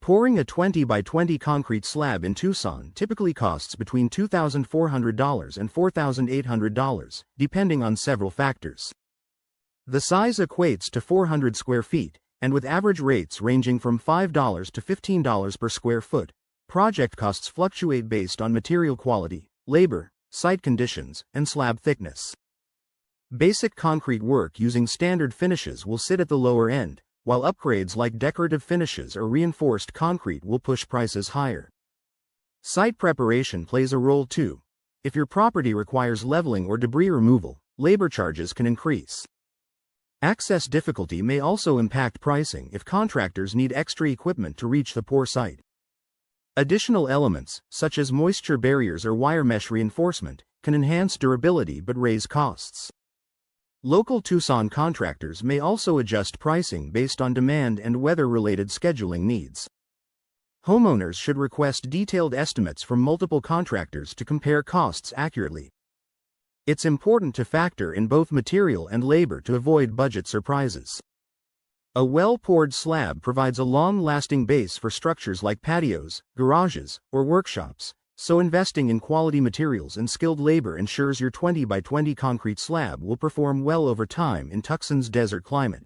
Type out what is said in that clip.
Pouring a 20 by 20 concrete slab in Tucson typically costs between $2,400 and $4,800, depending on several factors. The size equates to 400 square feet, and with average rates ranging from $5 to $15 per square foot, project costs fluctuate based on material quality, labor, site conditions, and slab thickness. Basic concrete work using standard finishes will sit at the lower end, while upgrades like decorative finishes or reinforced concrete will push prices higher. Site preparation plays a role too. If your property requires leveling or debris removal, labor charges can increase. Access difficulty may also impact pricing if contractors need extra equipment to reach the pour site. Additional elements, such as moisture barriers or wire mesh reinforcement, can enhance durability but raise costs. Local Tucson contractors may also adjust pricing based on demand and weather-related scheduling needs. Homeowners should request detailed estimates from multiple contractors to compare costs accurately. It's important to factor in both material and labor to avoid budget surprises. A well-poured slab provides a long-lasting base for structures like patios, garages, or workshops, so investing in quality materials and skilled labor ensures your 20 by 20 concrete slab will perform well over time in Tucson's desert climate.